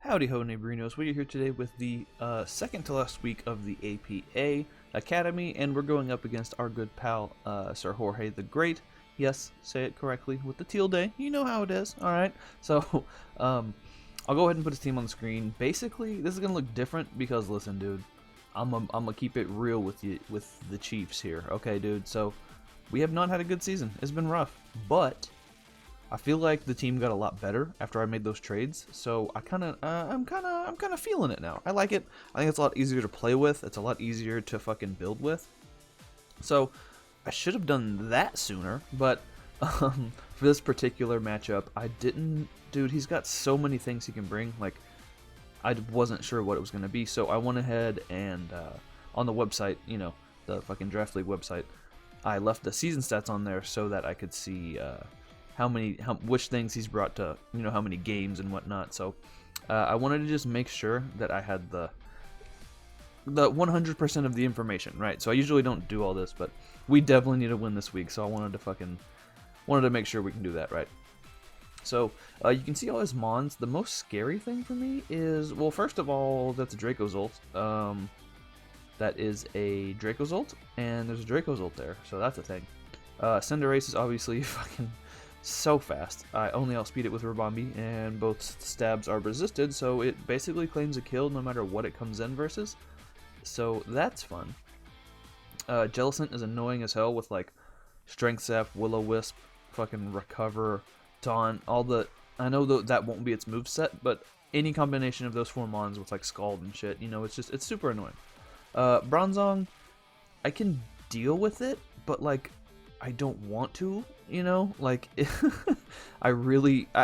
Howdy ho, neighborinos. We are here today with the second to last week of the APA Academy, and we're going up against our good pal, Sir Jorge the Great. Yes, say it correctly with the tilde. You know how it is. Alright, so I'll go ahead and put his team on the screen. Basically, this is going to look different because, listen, dude, I'm gonna keep it real with you, with the Chiefs here. Okay, dude, so we have not had a good season. It's been rough, but I feel like the team got a lot better after I made those trades, so I'm kind of feeling it now. I like it. I think it's a lot easier to play with. It's a lot easier to fucking build with. So I should have done that sooner, but for this particular matchup, I didn't. Dude, he's got so many things he can bring. Like, I wasn't sure what it was going to be, so I went ahead and on the website, you know, the fucking Draft League website, I left the season stats on there so that I could see which things he's brought to, you know, how many games and whatnot. So I wanted to just make sure that I had the 100% of the information, right? So I usually don't do all this, but we definitely need to win this week, so I wanted to make sure we can do that, right? So you can see all his mons. The most scary thing for me is, well, first of all, that's a Draco's ult. That is a Draco's ult, and there's a Draco's ult there, so that's a thing. Cinderace is obviously fucking so fast. I only outspeed it with Rabombi, and both stabs are resisted, so it basically claims a kill no matter what it comes in versus. So that's fun. Jellicent is annoying as hell with like Strength Sap, Will-O-Wisp, fucking Recover, Taunt, all the. I know that won't be its moveset, but any combination of those four mons with like Scald and shit, you know, it's super annoying. Bronzong, I can deal with it, but like I don't want to, you know, like I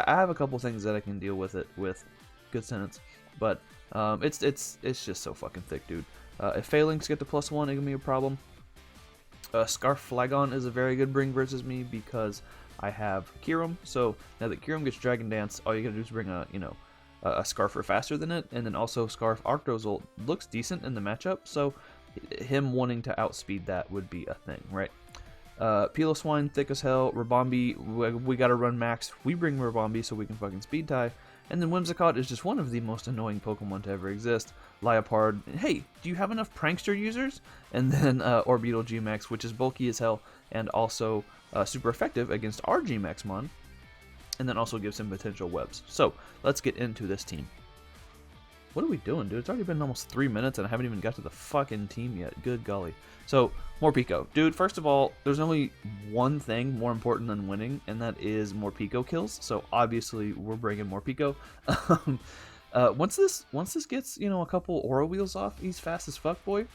have a couple things that I can deal with it with. Good sentence, but it's just so fucking thick, dude. If Phalanx get the +1, it can be a problem. Scarf Flagon is a very good bring versus me because I have Kyurem. So now that Kyurem gets Dragon Dance, all you gotta do is bring a a Scarfer faster than it, and then also Scarf Arctos ult looks decent in the matchup. So him wanting to outspeed that would be a thing, right? Piloswine, thick as hell. Rabombi, we gotta run max. We bring Rabombi so we can fucking speed tie. And then Whimsicott is just one of the most annoying Pokemon to ever exist. Liepard, hey, do you have enough Prankster users? And then Orbeetle Gmax, which is bulky as hell and also super effective against our Gmax mon. And then also gives him potential webs. So let's get into this team. What are we doing, dude? It's already been almost 3 minutes and I haven't even got to the fucking team yet. Good golly. So, more Pico. Dude, first of all, there's only one thing more important than winning, and that is more Pico kills. So, obviously, we're bringing more Pico. Once this gets, you know, a couple Aura Wheels off, he's fast as fuck, boy.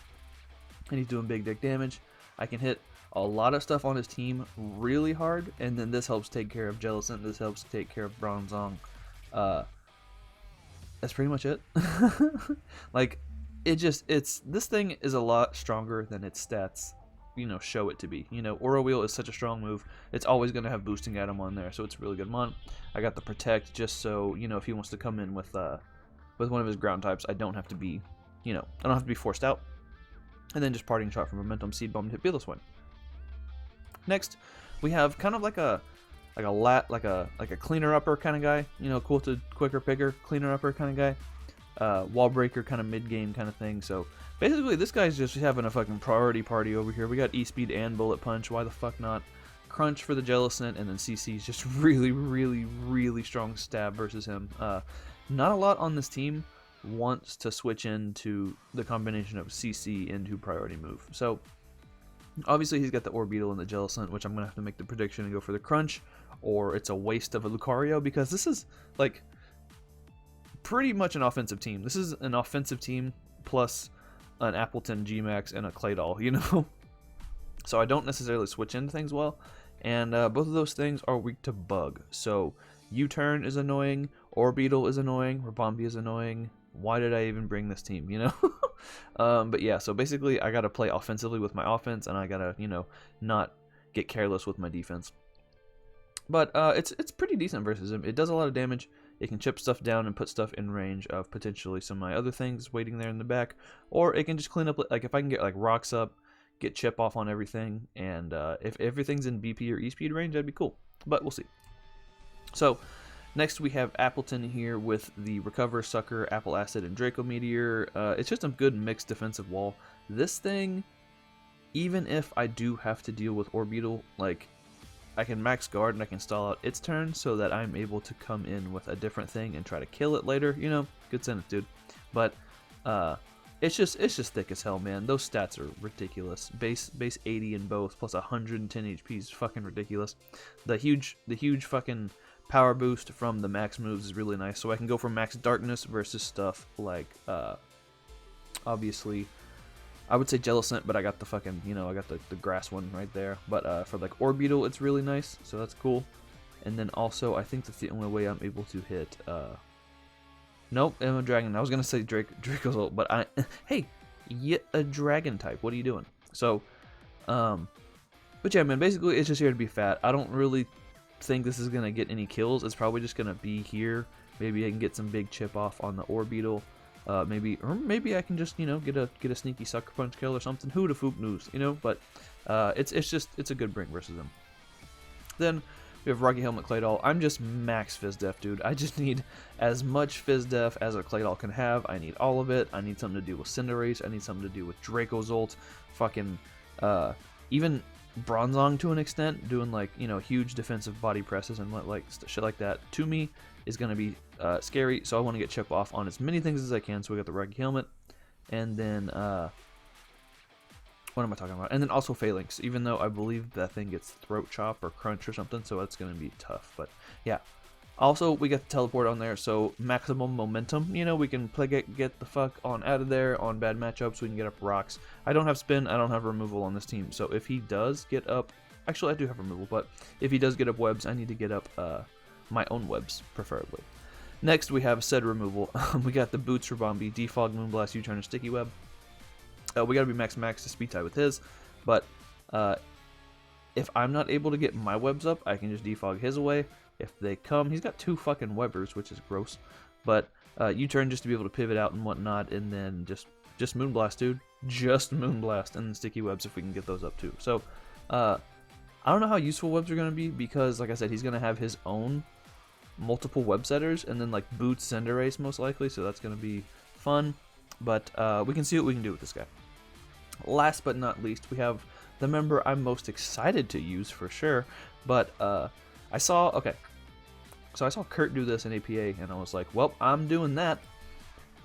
And he's doing big dick damage. I can hit a lot of stuff on his team really hard, and then this helps take care of Jellicent. This helps take care of Bronzong. That's pretty much it. Like, this thing is a lot stronger than its stats, you know, show it to be. You know, Aura Wheel is such a strong move. It's always going to have boosting item on there, so it's a really good mon. I got the Protect just so, you know, if he wants to come in with one of his ground types, I don't have to be, you know, I don't have to be forced out. And then just Parting Shot for Momentum, Seed Bomb to hit Piloswine. Next, we have kind of like a cleaner upper kind of guy, you know, quilted quicker picker, cleaner upper kind of guy. Wall breaker kind of mid game kind of thing. So basically this guy's just having a fucking priority party over here. We got E-Speed and Bullet Punch, why the fuck not? Crunch for the Jellicent, and then CC is just really strong stab versus him. Not a lot on this team wants to switch into the combination of CC into priority move. So obviously he's got the Orbeetle and the Jellicent, which I'm gonna have to make the prediction and go for the Crunch, or it's a waste of a Lucario, because this is like pretty much an offensive team. This is an offensive team plus an Appleton Gmax and a Claydol, you know? So I don't necessarily switch into things well, and both of those things are weak to Bug. So U-Turn is annoying, Orbeetle is annoying, Rabombi is annoying. Why did I even bring this team, you know? But yeah, so basically I gotta play offensively with my offense, and I gotta, you know, not get careless with my defense. But it's pretty decent versus him. It does a lot of damage. It can chip stuff down and put stuff in range of potentially some of my other things waiting there in the back. Or it can just clean up, like if I can get like rocks up, get chip off on everything, and if everything's in BP or E-Speed range, that'd be cool. But we'll see. So Next we have Appleton here with the Recover, Sucker, Apple Acid, and Draco Meteor. It's just a good mixed defensive wall. This thing, even if I do have to deal with Orbital, like, I can max guard and I can stall out its turn so that I'm able to come in with a different thing and try to kill it later. You know, good sentence, dude. But it's just thick as hell, man. Those stats are ridiculous. Base 80 in both, plus 110 HP is fucking ridiculous. The huge fucking power boost from the max moves is really nice. So I can go for max darkness versus stuff like obviously I would say Jellicent, but I got the fucking, you know, I got the grass one right there. But for like Orbital, it's really nice, so that's cool. And then also, I think that's the only way I'm able to hit. Nope, I'm a dragon. I was gonna say Draco's ult, but hey, yet a dragon type. What are you doing? So, but yeah, man. Basically, it's just here to be fat. I don't really think this is gonna get any kills. It's probably just gonna be here. Maybe I can get some big chip off on the Orbital. Maybe I can just, you know, get a sneaky sucker punch kill or something. Who the fook knows, you know? But it's a good bring versus him. Then we have Rocky Helmet Claydol. I'm just max Fizdef, dude. I just need as much Fizdef as a Claydol can have. I need all of it. I need something to do with Cinderace. I need something to do with Draco's ult. Fucking even Bronzong to an extent, doing like, you know, huge defensive body presses and like shit like that. To me is gonna be scary, so I want to get chip off on as many things as I can. So we got the Rocky Helmet, and then what am I talking about? And then also Phalanx, even though I believe that thing gets Throat Chop or Crunch or something, so that's going to be tough. But yeah, also we got the Teleport on there, so maximum momentum. You know, we can get the fuck on out of there on bad matchups. We can get up rocks. I don't have spin. I don't have removal on this team, so if he does get up, actually I do have removal, but if he does get up webs, I need to get up my own webs preferably. Next, we have said removal. We got the Boots for Bombi, Defog, Moonblast, U-Turn, and Sticky Web. We gotta be max to speed tie with his, but if I'm not able to get my webs up, I can just defog his away. If they come, he's got 2 fucking webbers, which is gross, but U-Turn just to be able to pivot out and whatnot, and then just Moonblast, dude. Just Moonblast, and then Sticky Webs if we can get those up too. So, I don't know how useful webs are gonna be, because, like I said, he's gonna have his own multiple web setters, and then like Boots Cinderace most likely, so that's gonna be fun. But we can see what we can do with this guy. Last but not least, we have the member I'm most excited to use for sure. But I saw Kurt do this in APA, and I was like, well, I'm doing that.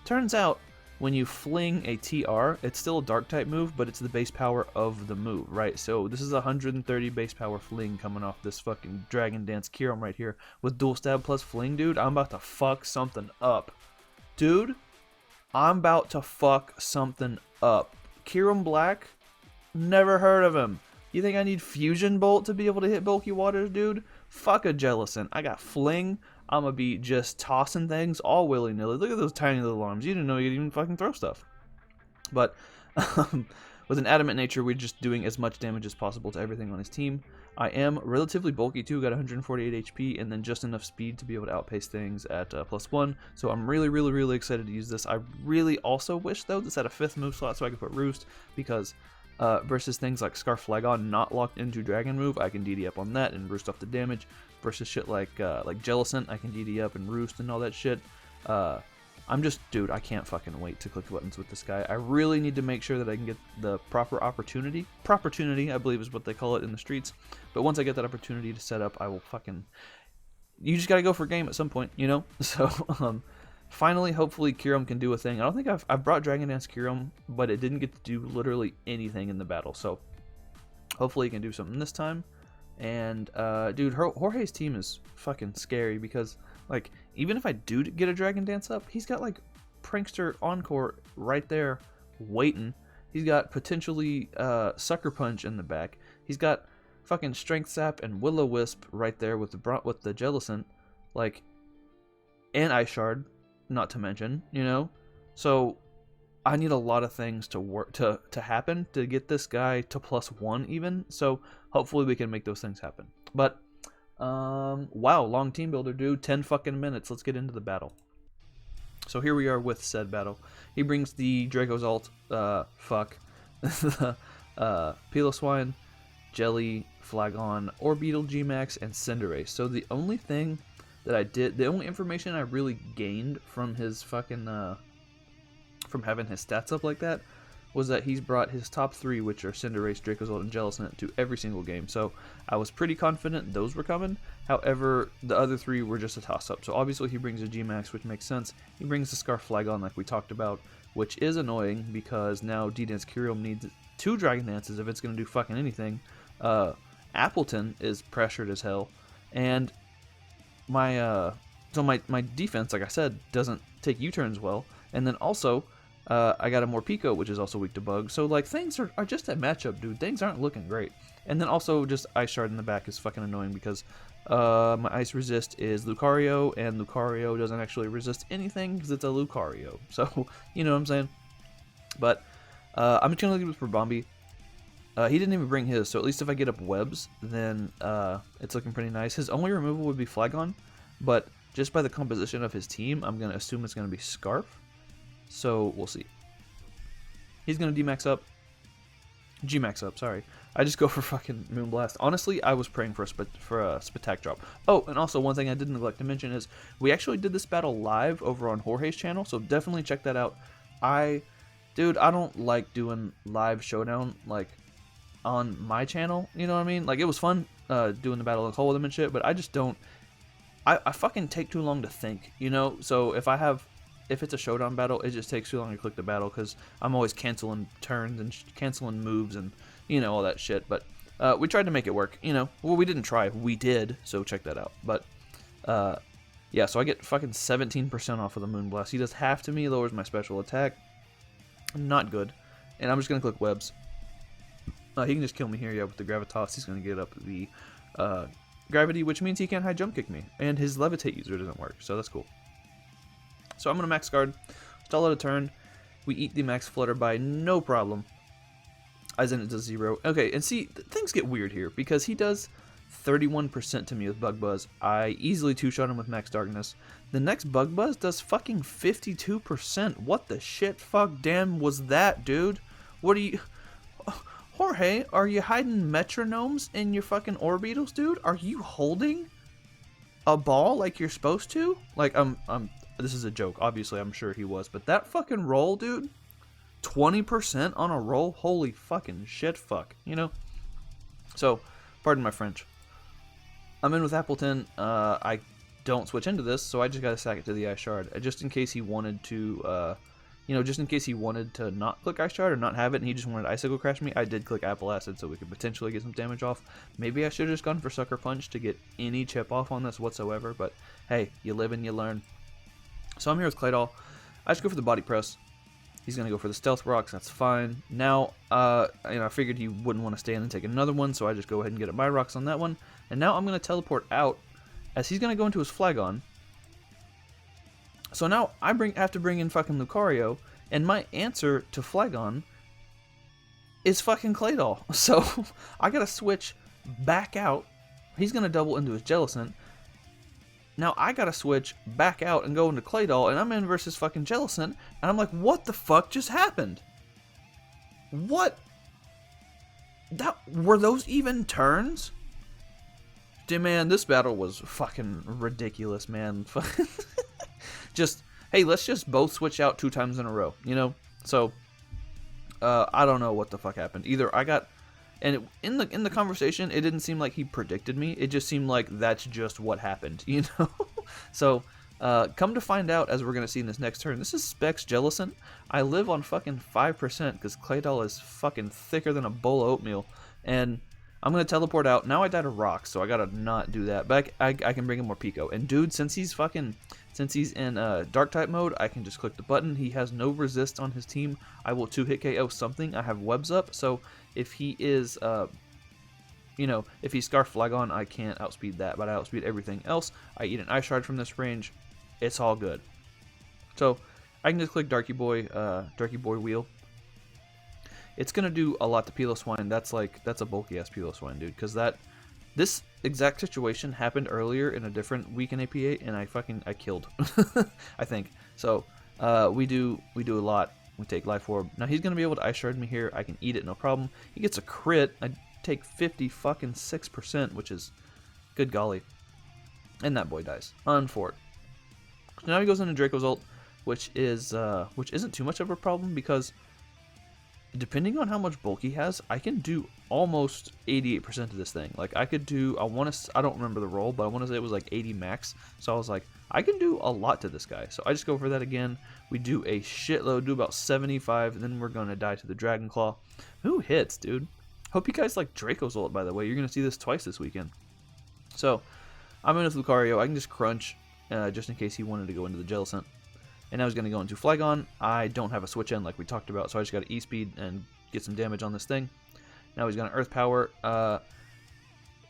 Turns out, when you fling a TR, it's still a dark type move, but it's the base power of the move, right? So this is 130 base power fling coming off this fucking Dragon Dance Kyurem right here. With dual stab plus fling, dude, I'm about to fuck something up. Dude, I'm about to fuck something up. Kyurem Black? Never heard of him. You think I need Fusion Bolt to be able to hit Bulky Waters, dude? Fuck a Jellicent. I got Fling. I'm gonna be just tossing things all willy-nilly. Look at those tiny little arms. You didn't know you could even fucking throw stuff. But with an Adamant nature, we're just doing as much damage as possible to everything on his team. I am relatively bulky too, got 148 HP, and then just enough speed to be able to outpace things at +1. So I'm really excited to use this. I really also wish, though, this had a 5th move slot so I could put Roost, because versus things like Scarf Flagon not locked into Dragon move, I can DD up on that and Roost off the damage. Versus shit like Jellicent, I can DD up and Roost and all that shit. I'm just, dude, I can't fucking wait to click buttons with this guy. I really need to make sure that I can get the proper opportunity. Propertunity, I believe is what they call it in the streets. But once I get that opportunity to set up, I will fucking... You just gotta go for game at some point, you know? So, finally, hopefully, Kyurem can do a thing. I don't think I've brought Dragon Dance Kyurem, but it didn't get to do literally anything in the battle. So, hopefully he can do something this time. And, dude, Jorge's team is fucking scary because, like, even if I do get a Dragon Dance up, he's got, like, Prankster Encore right there waiting. He's got potentially Sucker Punch in the back. He's got fucking Strength Sap and Will-O-Wisp right there with the Jellicent. Like, and Ice Shard, not to mention, you know? So, I need a lot of things to work to happen to get this guy to +1 even. So hopefully we can make those things happen. But wow, long team builder, dude. 10 fucking minutes. Let's get into the battle. So here we are with said battle. He brings the Draco's ult. Fuck. Piloswine, Jelly, Flagon, Orbital, Gmax, and Cinderace. So the only thing that I did. The only information I really gained from his fucking from having his stats up like that was that he's brought his top 3, which are Cinderace, Dracozolt, and Jellicent, to every single game. So I was pretty confident those were coming. However, the other 3 were just a toss-up. So obviously he brings a Gmax, which makes sense. He brings the Scarf Flagon, like we talked about, which is annoying because now D-Dance Kyurem needs 2 Dragon Dances if it's going to do fucking anything. Appleton is pressured as hell. And my my defense, like I said, doesn't take U-turns well. And then also, I got a Morpeko, which is also weak to Bug. So, like, things are just a matchup, dude. Things aren't looking great. And then also, just Ice Shard in the back is fucking annoying because my Ice Resist is Lucario, and Lucario doesn't actually resist anything because it's a Lucario. So, you know what I'm saying? But I'm just going to leave it for Bombi. He didn't even bring his, so at least if I get up webs, then it's looking pretty nice. His only removal would be Flagon, but just by the composition of his team, I'm going to assume it's going to be Scarf. So we'll see. He's going to D-Max up. G-Max up, sorry. I just go for fucking Moonblast. Honestly, I was praying for a Spitac drop. Oh, and also one thing I did neglect to mention is we actually did this battle live over on Jorge's channel, so definitely check that out. Dude, I don't like doing live showdown, like, on my channel, you know what I mean? Like, it was fun doing the battle of Hole with him and shit, but I just don't, I fucking take too long to think, you know? So if it's a showdown battle, it just takes too long to click the battle because I'm always canceling turns and canceling moves and, you know, all that shit. But we tried to make it work, you know? Well, we didn't try, we did, so check that out. But, yeah, so I get fucking 17% off of the Moonblast. He does half to me, lowers my special attack. Not good. And I'm just going to click webs. He can just kill me here, yeah, with the Gravitas. He's going to get up the Gravity, which means he can't high jump kick me. And his Levitate user doesn't work, so that's cool. So I'm going to max guard, stall out a turn. We eat the max flutter by no problem. As in it does 0. Okay, and see, things get weird here because he does 31% to me with Bug Buzz. I easily two-shot him with Max Darkness. The next Bug Buzz does fucking 52%. What the shit fuck damn was that, dude? What are you... Jorge, are you hiding metronomes in your fucking Orbeetles, dude? Are you holding a ball like you're supposed to? Like, this is a joke. Obviously, I'm sure he was. But that fucking roll, dude, 20% on a roll? Holy fucking shit fuck, you know? So, pardon my French. I'm in with Appleton. I don't switch into this, so I just gotta sack it to the Ice Shard. Just in case he wanted to, just in case he wanted to not click Ice Shard or not have it and he just wanted Icicle Crash me, I did click Apple Acid so we could potentially get some damage off. Maybe I should have just gone for Sucker Punch to get any chip off on this whatsoever, but hey, you live and you learn. So I'm here with Claydol. I just go for the Body Press. He's going to go for the Stealth Rocks, that's fine. Now, I figured he wouldn't want to stay in and take another one, so I just go ahead and get my rocks on that one. And now I'm going to teleport out as he's going to go into his Flagon. So now I have to bring in fucking Lucario, and my answer to Flagon is fucking Claydol. So I gotta switch back out. He's gonna double into his Jellicent. Now I gotta switch back out and go into Claydol, and I'm in versus fucking Jellicent, and I'm like, what the fuck just happened? What? Were those even turns? Dude, man, this battle was fucking ridiculous, man. Just, hey, let's just both switch out 2 times in a row, you know? So, I don't know what the fuck happened. Either I got, and in the conversation, it didn't seem like he predicted me. It just seemed like that's just what happened, you know? So, come to find out, as we're going to see in this next turn, this is Specs Jellicent. I live on fucking 5% because Claydol is fucking thicker than a bowl of oatmeal. And I'm going to teleport out. Now I died of rocks, so I got to not do that. But I can bring in more Pico. And dude, since he's in Dark type mode, I can just click the button. He has no resist on his team. I will 2-hit KO something. I have webs up, so if he is, if he's Scarf Flagon, I can't outspeed that, but I outspeed everything else. I eat an Ice Shard from this range. It's all good. So I can just click Darky Boy wheel. It's gonna do a lot to Piloswine. That's a bulky ass Piloswine, dude. Because this exact situation happened earlier in a different week in APA, and I killed. I think so. We do a lot. We take Life Orb. Now he's gonna be able to Ice Shard me here. I can eat it, no problem. He gets a crit. I take 56%, which is good golly. And that boy dies. Unfort. So now he goes into Draco's ult, which isn't too much of a problem because depending on how much bulk he has, I can do almost 88% of this thing. Like I could do, I don't remember the roll, but I want to say it was like 80 max. So I was like, I can do a lot to this guy. So I just go for that again. We do a shitload, do about 75, and then we're going to die to the Dragon Claw. Who hits, dude? Hope you guys like Draco's ult, by the way. You're going to see this twice this weekend. So I'm in with Lucario. I can just crunch just in case he wanted to go into the Jellicent. And now he's going to go into Flygon. I don't have a switch end like we talked about, so I just got to E-speed and get some damage on this thing. Now he's going to Earth Power.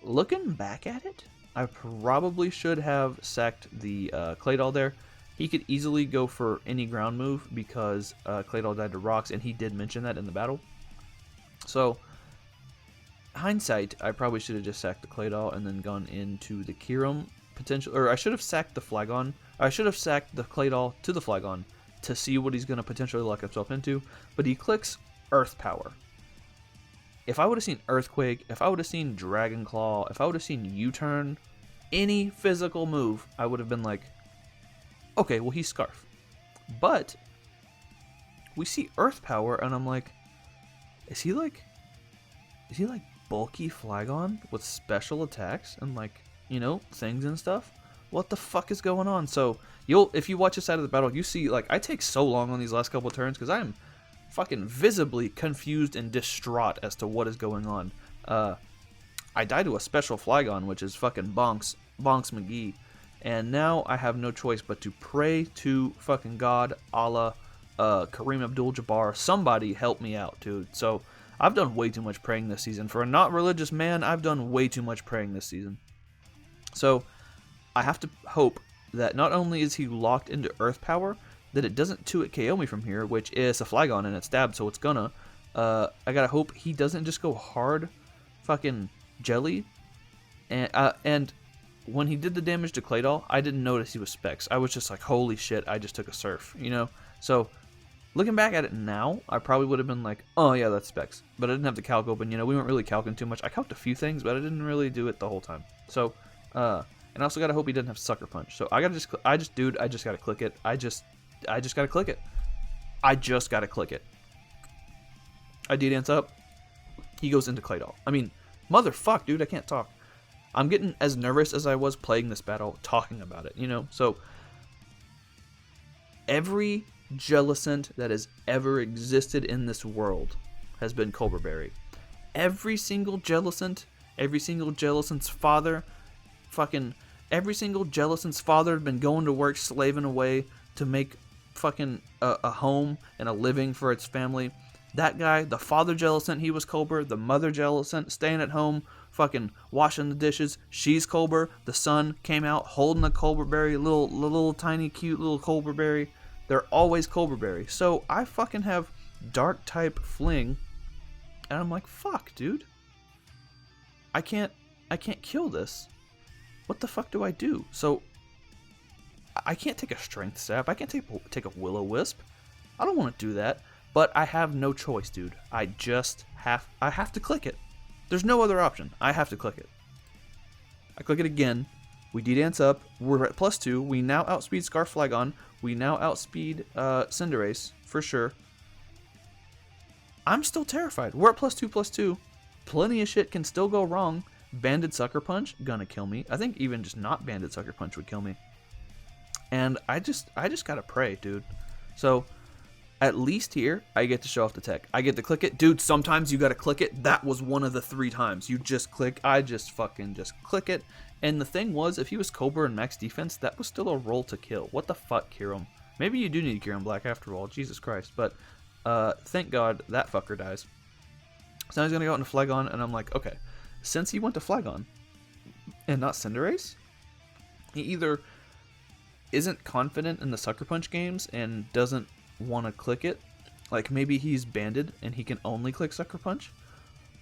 Looking back at it, I probably should have sacked the Claydol there. He could easily go for any ground move because Claydol died to rocks, and he did mention that in the battle. So, hindsight, I probably should have just sacked the Claydol and then gone into the Kyurem potential, or I should have sacked the Flygon. I should have sacked the Claydol to the Flygon to see what he's going to potentially lock himself into, but he clicks Earth Power. If I would have seen Earthquake, if I would have seen Dragon Claw, if I would have seen U-turn, any physical move, I would have been like, okay, well he's Scarf. But we see Earth Power, and I'm like, is he like bulky Flygon with special attacks and like, you know, things and stuff? What the fuck is going on? So if you watch this side of the battle, you see like I take so long on these last couple of turns because I am fucking visibly confused and distraught as to what is going on. I died to a special Flygon, which is fucking Bonks McGee, and now I have no choice but to pray to fucking God, Allah, Kareem Abdul-Jabbar, somebody help me out, dude. So I've done way too much praying this season. For a not religious man, I've done way too much praying this season. So I have to hope that not only is he locked into Earth Power, that it doesn't 2-hit KO me from here, which is a Flygon and it's stabbed, so it's gonna. I gotta hope he doesn't just go hard fucking Jelly. And when he did the damage to Claydol, I didn't notice he was Specs. I was just like, holy shit, I just took a Surf, you know? So looking back at it now, I probably would have been like, oh yeah, that's Specs. But I didn't have the calc open, you know, we weren't really calcing too much. I calced a few things, but I didn't really do it the whole time. So, and I also gotta hope he doesn't have Sucker Punch. So I just gotta click it. I just gotta click it. I just gotta click it. I D-dance up. He goes into Claydol. I mean, motherfuck, dude, I can't talk. I'm getting as nervous as I was playing this battle, talking about it, you know? So, every Jellicent that has ever existed in this world has been Cobra Berry. Every single Jellicent's father, every single Jellicent's father had been going to work, slaving away to make fucking a home and a living for its family. That guy, the father Jellicent, he was Cobra. The mother Jellicent, staying at home, fucking washing the dishes. She's Cobra. The son came out holding a Cobra Berry, little tiny cute little Cobra Berry. They're always Cobra Berry. So I fucking have Dark type Fling, and I'm like, fuck, dude. I can't kill this. What the fuck do I do? So I can't take a Strength Sap. I can't take a Will-O-Wisp. I don't want to do that. But I have no choice, dude. I have to click it. There's no other option. I have to click it. I click it again. We D-dance up. We're at +2. We now outspeed Scarf Flygon. We now outspeed Cinderace, for sure. I'm still terrified. We're at +2. Plenty of shit can still go wrong. Banded Sucker Punch, gonna kill me. I think even just not Banded Sucker Punch would kill me. And I just gotta pray, dude. So, at least here, I get to show off the tech. I get to click it. Dude, sometimes you gotta click it. That was one of the 3 times. You just click. I just fucking click it. And the thing was, if he was Cobra and max defense, that was still a roll to kill. What the fuck, Kyurem? Maybe you do need Kyurem Black after all. Jesus Christ. But, thank God that fucker dies. So now he's gonna go out into Flygon, and I'm like, okay. Since he went to Flygon, and not Cinderace, he either isn't confident in the Sucker Punch games and doesn't want to click it, like maybe he's banded and he can only click Sucker Punch,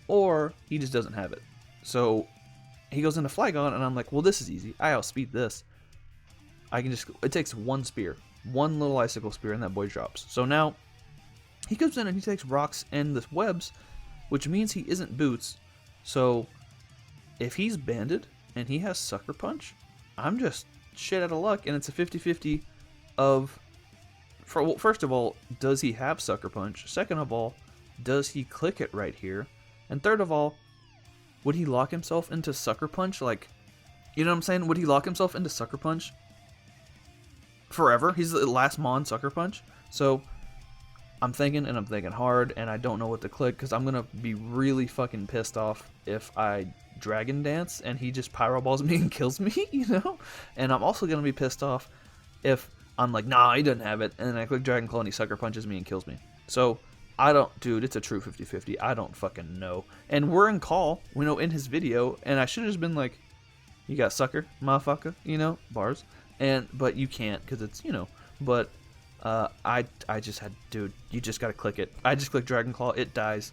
or he just doesn't have it. So he goes into Flygon, and I'm like, well, this is easy. I outspeed this. It takes one spear, one little icicle spear, and that boy drops. So now he comes in and he takes rocks and the webs, which means he isn't Boots. So if he's banded and he has Sucker Punch, I'm just shit out of luck, and it's a 50-50 of, well, first of all, does he have Sucker Punch? Second of all, does he click it right here? And third of all, would he lock himself into Sucker Punch? Like, you know what I'm saying? Would he lock himself into Sucker Punch forever? He's the last Mon Sucker Punch. So I'm thinking, and I'm thinking hard, and I don't know what to click, because I'm going to be really fucking pissed off if I Dragon Dance and he just Pyro Balls me and kills me, you know? And I'm also going to be pissed off if I'm like, nah, he doesn't have it, and then I click Dragon Claw and he Sucker Punches me and kills me. So, I don't, dude, it's a true 50-50. I don't fucking know. And we're in call, you know, in his video, and I should have just been like, you got Sucker, motherfucker, you know, bars. But you can't, because it's, you know, but I just had, dude, you just gotta click it. I just clicked Dragon Claw, it dies.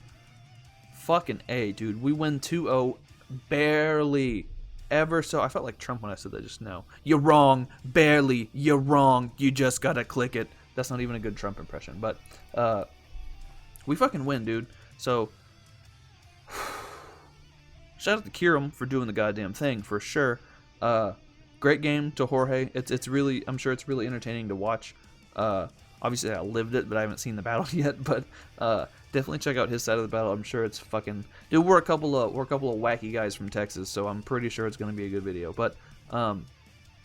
Fucking A, dude. We win 2-0, barely. Ever so. I felt like Trump when I said that just now. You're wrong, barely. You're wrong. You just gotta click it. That's not even a good Trump impression, but we fucking win, dude. So shout out to Kiram for doing the goddamn thing for sure. Great game to Jorge. It's really, I'm sure it's really entertaining to watch. Obviously I lived it, but I haven't seen the battle yet. But definitely check out his side of the battle. I'm sure it's fucking, dude. We're a couple of wacky guys from Texas, so I'm pretty sure it's gonna be a good video. But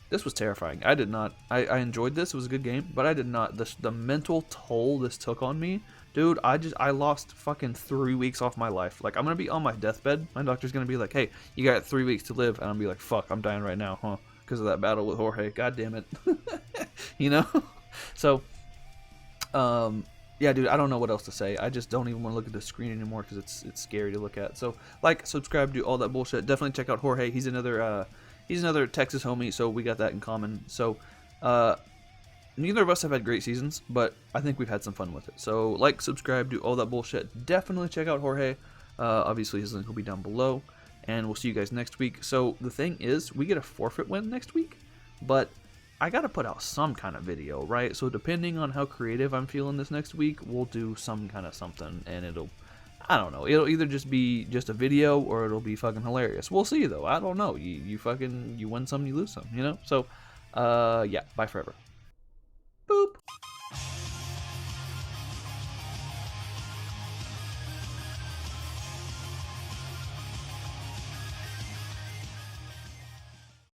this was terrifying. I did not. I enjoyed this. It was a good game, but I did not. The mental toll this took on me, dude. I lost fucking 3 weeks off my life. Like, I'm gonna be on my deathbed. My doctor's gonna be like, hey, you got 3 weeks to live, and I'm gonna be like, fuck, I'm dying right now, huh? Because of that battle with Jorge. God damn it. You know. So, yeah, dude, I don't know what else to say. I just don't even want to look at the screen anymore because it's scary to look at. So, like, subscribe, do all that bullshit. Definitely check out Jorge. He's another Texas homie, so we got that in common. So, neither of us have had great seasons, but I think we've had some fun with it. So, like, subscribe, do all that bullshit. Definitely check out Jorge. Obviously, his link will be down below, and we'll see you guys next week. So, the thing is, we get a forfeit win next week, but I gotta put out some kind of video, right? So depending on how creative I'm feeling this next week, we'll do some kind of something, and I don't know, it'll either just be just a video, or it'll be fucking hilarious. We'll see, though. I don't know. You win some, you lose some, you know? So, yeah, bye forever. Boop.